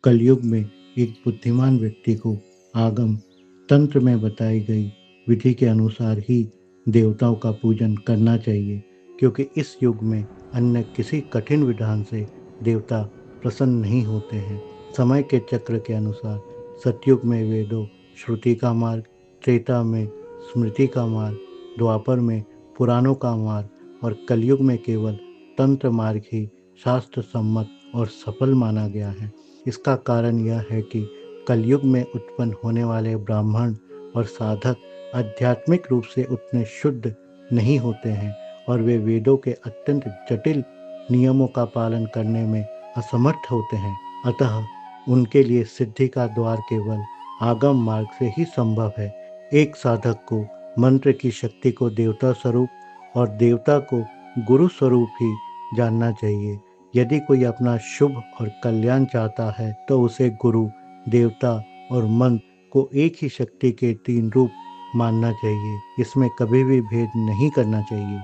कलयुग में एक बुद्धिमान व्यक्ति को आगम तंत्र में बताई गई विधि के अनुसार ही देवताओं का पूजन करना चाहिए, क्योंकि इस युग में अन्य किसी कठिन विधान से देवता प्रसन्न नहीं होते हैं। समय के चक्र के अनुसार सतयुग में वेदों श्रुति का मार्ग, त्रेता में स्मृति का मार्ग, द्वापर में पुराणों का मार्ग और कलयुग में केवल तंत्र मार्ग ही शास्त्र सम्मत और सफल माना गया है। इसका कारण यह है कि कलयुग में उत्पन्न होने वाले ब्राह्मण और साधक आध्यात्मिक रूप से उतने शुद्ध नहीं होते हैं और वे वेदों के अत्यंत जटिल नियमों का पालन करने में असमर्थ होते हैं। अतः उनके लिए सिद्धि का द्वार केवल आगम मार्ग से ही संभव है। एक साधक को मंत्र की शक्ति को देवता स्वरूप और देवता को गुरु स्वरूप ही जानना चाहिए। यदि कोई अपना शुभ और कल्याण चाहता है तो उसे गुरु, देवता और मंत्र को एक ही शक्ति के तीन रूप मानना चाहिए। इसमें कभी भी भेद नहीं करना चाहिए।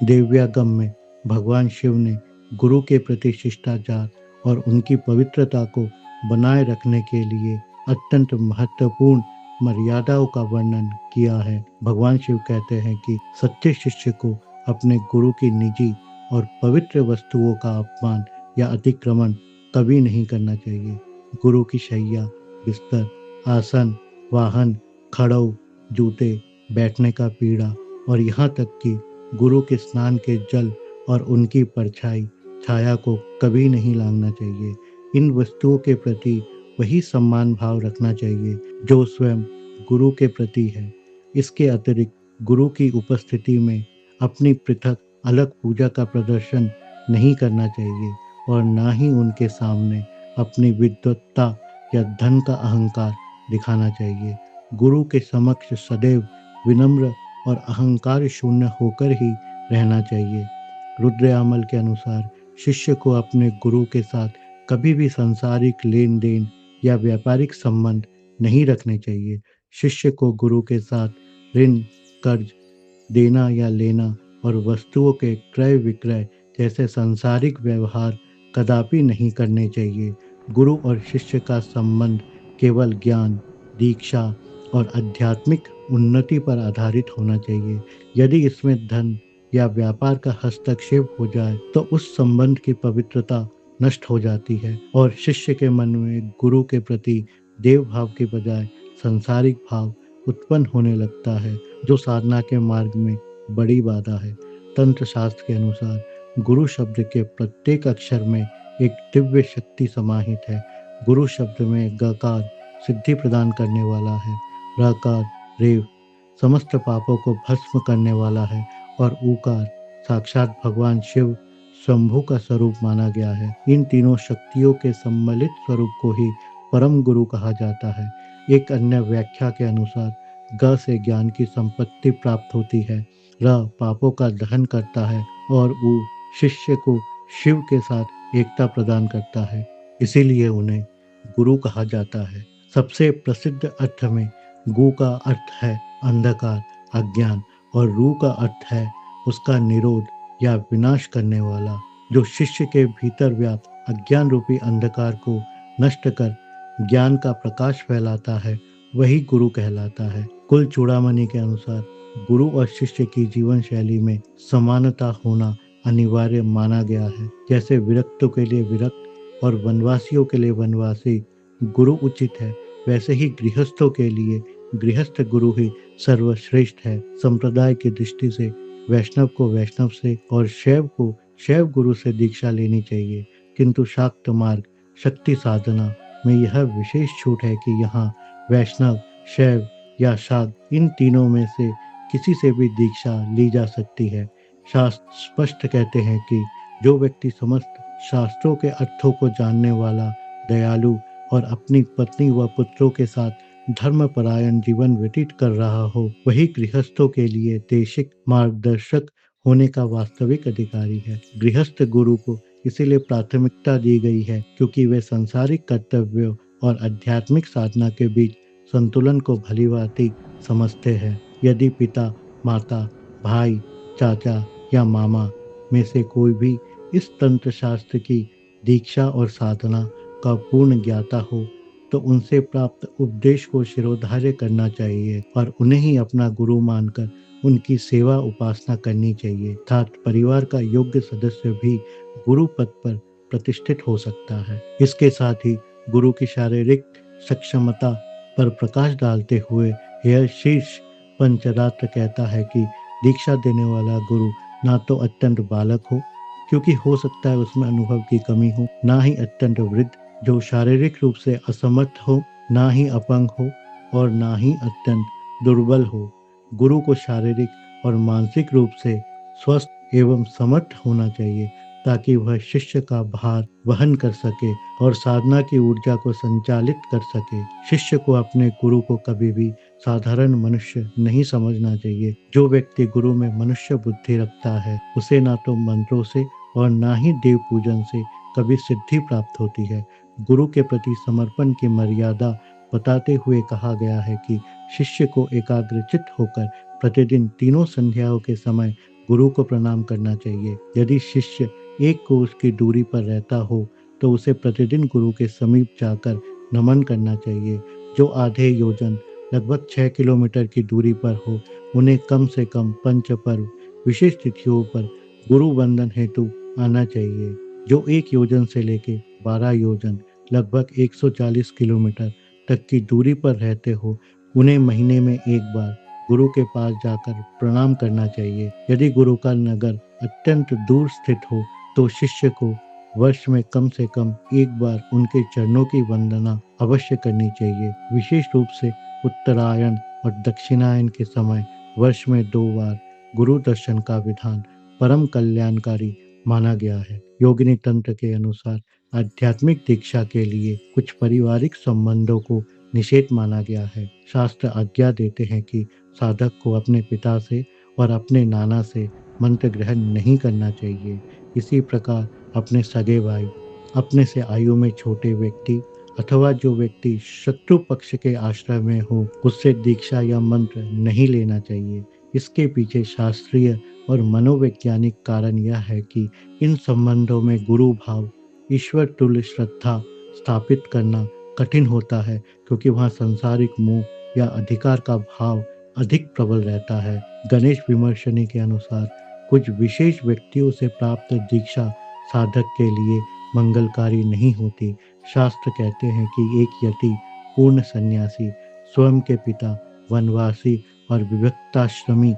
दिव्यागम में भगवान शिव ने गुरु के प्रति शिष्टाचार और उनकी पवित्रता को बनाए रखने के लिए अत्यंत महत्वपूर्ण मर्यादाओं का वर्णन किया है। भगवान शिव कहते हैं कि सच्चे शिष्य को अपने गुरु की निजी और पवित्र वस्तुओं का अपमान या अतिक्रमण कभी नहीं करना चाहिए। गुरु की शैया, बिस्तर, आसन, वाहन, खड़ाऊ, जूते, बैठने का पीढ़ा और यहाँ तक कि गुरु के स्नान के जल और उनकी परछाई, छाया को कभी नहीं लांघना चाहिए। इन वस्तुओं के प्रति वही सम्मान भाव रखना चाहिए जो स्वयं गुरु के प्रति है। इसके अतिरिक्त गुरु की उपस्थिति में अपनी पृथक अलग पूजा का प्रदर्शन नहीं करना चाहिए और ना ही उनके सामने अपनी विद्वत्ता या धन का अहंकार दिखाना चाहिए। गुरु के समक्ष सदैव विनम्र और अहंकार शून्य होकर ही रहना चाहिए। रुद्रयामल के अनुसार शिष्य को अपने गुरु के साथ कभी भी सांसारिक लेन देन या व्यापारिक संबंध नहीं रखने चाहिए। शिष्य को गुरु के साथ ऋण, कर्ज देना या लेना और वस्तुओं के क्रय विक्रय जैसे सांसारिक व्यवहार कदापि नहीं करने चाहिए। गुरु और शिष्य का संबंध केवल ज्ञान, दीक्षा और आध्यात्मिक उन्नति पर आधारित होना चाहिए। यदि इसमें धन या व्यापार का हस्तक्षेप हो जाए तो उस संबंध की पवित्रता नष्ट हो जाती है और शिष्य के मन में गुरु के प्रति देव भाव के बजाय सांसारिक भाव उत्पन्न होने लगता है, जो साधना के मार्ग में बड़ी बाधा है। तंत्र शास्त्र के अनुसार गुरु शब्द के प्रत्येक अक्षर में एक दिव्य शक्ति समाहित है। गुरु शब्द में गकार सिद्धि प्रदान करने वाला है, रकार रेव समस्त पापों को भस्म करने वाला है और ऊकार साक्षात भगवान शिव शंभु का स्वरूप माना गया है। इन तीनों शक्तियों के सम्मिलित स्वरूप को ही परम गुरु कहा जाता है। एक अन्य व्याख्या के अनुसार ग से ज्ञान की संपत्ति प्राप्त होती है, र पापों का दहन करता है और उ शिष्य को शिव के साथ एकता प्रदान करता है। इसीलिए उन्हें गुरु कहा जाता है। सबसे प्रसिद्ध अर्थ में गु का अर्थ है अंधकार, अज्ञान और रू का अर्थ है उसका निरोध या विनाश करने वाला। जो शिष्य के भीतर व्याप्त अज्ञान रूपी अंधकार को नष्ट कर ज्ञान का प्रकाश फैलाता है, वही गुरु कहलाता है। कुल चूड़ामणि के अनुसार गुरु और शिष्य की जीवन शैली में समानता होना अनिवार्य माना गया है। जैसे विरक्तों के लिए विरक्त और वनवासियों के लिए वनवासी गुरु उचित है, वैसे ही गृहस्थों के लिए गृहस्थ गुरु ही सर्वश्रेष्ठ है। संप्रदाय की दृष्टि से वैष्णव को वैष्णव से और शैव को शैव गुरु से दीक्षा लेनी चाहिए, किंतु शाक्त मार्ग शक्ति साधना में यह विशेष छूट है कि यहाँ वैष्णव, शैव या शाक्त इन तीनों में से किसी से भी दीक्षा ली जा सकती है। शास्त्र स्पष्ट कहते हैं कि जो व्यक्ति समस्त शास्त्रों के अर्थों को जानने वाला, दयालु और अपनी पत्नी व पुत्रों के साथ धर्मपरायण जीवन व्यतीत कर रहा हो, वही गृहस्थों के लिए देशिक मार्गदर्शक होने का वास्तविक अधिकारी है। गृहस्थ गुरु को इसीलिए प्राथमिकता दी गई है क्योंकि वे सांसारिक कर्तव्यों और आध्यात्मिक साधना के बीच संतुलन को भलीभांति समझते हैं। यदि पिता, माता, भाई, चाचा या मामा में से कोई भी इस तंत्र शास्त्र की दीक्षा और साधना का पूर्ण ज्ञाता हो तो उनसे प्राप्त उपदेश को शिरोधार्य करना चाहिए और उन्हें ही अपना गुरु मानकर उनकी सेवा उपासना करनी चाहिए। अर्थात परिवार का योग्य सदस्य भी गुरु पद पर प्रतिष्ठित हो सकता है। इसके साथ ही गुरु की शारीरिक सक्षमता पर प्रकाश डालते हुए यह शीर्ष पंचरात्र कहता है कि दीक्षा देने वाला गुरु ना तो अत्यंत बालक हो, क्योंकि हो सकता है उसमें अनुभव की कमी हो, ना ही अत्यंत वृद्ध जो शारीरिक रूप से असमर्थ हो, ना ही अपंग हो और ना ही अत्यंत दुर्बल हो। गुरु को शारीरिक और मानसिक रूप से स्वस्थ एवं समर्थ होना चाहिए ताकि वह शिष्य का भार वहन कर सके और साधना की ऊर्जा को संचालित कर सके। शिष्य को अपने गुरु को कभी भी साधारण मनुष्य नहीं समझना चाहिए। जो व्यक्ति गुरु में मनुष्य बुद्धि रखता है उसे ना तो मंत्रों से और ना ही देव पूजन से कभी सिद्धि प्राप्त होती है। गुरु के प्रति समर्पण की मर्यादा बताते हुए कहा गया है कि शिष्य को एकाग्रचित्त होकर प्रतिदिन तीनों संध्याओं के समय गुरु को प्रणाम करना चाहिए। यदि शिष्य एक कोस की दूरी पर रहता हो तो उसे प्रतिदिन गुरु के समीप जाकर नमन करना चाहिए। जो आधे योजन लगभग 6 किलोमीटर की दूरी पर हो उन्हें कम से कम पंच पर्व विशेष तिथियों पर गुरु वंदन हेतु आना चाहिए। जो 1 योजन से लेके 12 योजन लगभग 140 किलोमीटर तक की दूरी पर रहते हो उन्हें महीने में एक बार गुरु के पास जाकर प्रणाम करना चाहिए। यदि गुरु का नगर अत्यंत दूर स्थित हो तो शिष्य को वर्ष में कम से कम एक बार उनके चरणों की वंदना अवश्य करनी चाहिए। विशेष रूप से उत्तरायण और दक्षिणायन के समय वर्ष में 2 बार गुरु दर्शन का विधान परम कल्याणकारी माना गया है। योगिनी तंत्र के अनुसार आध्यात्मिक दीक्षा के लिए कुछ पारिवारिक संबंधों को निषेध माना गया है। शास्त्र आज्ञा देते हैं कि साधक को अपने पिता से और अपने नाना से मंत्र ग्रहण नहीं करना चाहिए। इसी प्रकार अपने सगे भाई, अपने से आयु में छोटे व्यक्ति अथवा जो व्यक्ति शत्रु पक्ष के आश्रय में हो उससे दीक्षा या मंत्र नहीं लेना चाहिए। इसके पीछे शास्त्रीय और मनोवैज्ञानिक कारण यह है कि इन संबंधों में गुरु भाव, ईश्वर तुल्य श्रद्धा स्थापित करना कठिन होता है क्योंकि वहाँ सांसारिक मोह या अधिकार का भाव अधिक प्रबल रहता है। गणेश विमर्शनी के अनुसार कुछ विशेष व्यक्तियों से प्राप्त दीक्षा साधक के लिए मंगलकारी नहीं होती। शास्त्र कहते हैं कि एक यति पूर्ण सन्यासी, स्वयं के पिता, वनवासी और विविक्ताश्रमी,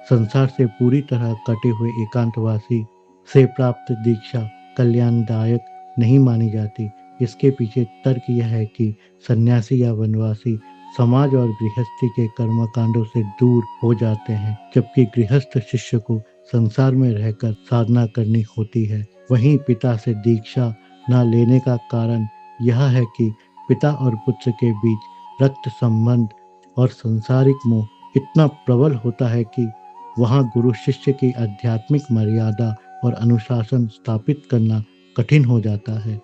संसार से पूरी तरह कटे हुए एकांतवासी से प्राप्त दीक्षा कल्याणदायक नहीं मानी जाती। इसके पीछे तर्क यह है कि सन्यासी या वनवासी समाज और गृहस्थी के कर्मकांडों से दूर हो जाते हैं, जबकि गृहस्थ शिष्य को संसार में रहकर साधना करनी होती है। वहीं पिता से दीक्षा न लेने का कारण यह है कि पिता और पुत्र के बीच रक्त संबंध और सांसारिक मोह इतना प्रबल होता है कि वहाँ गुरु शिष्य की आध्यात्मिक मर्यादा और अनुशासन स्थापित करना कठिन हो जाता है।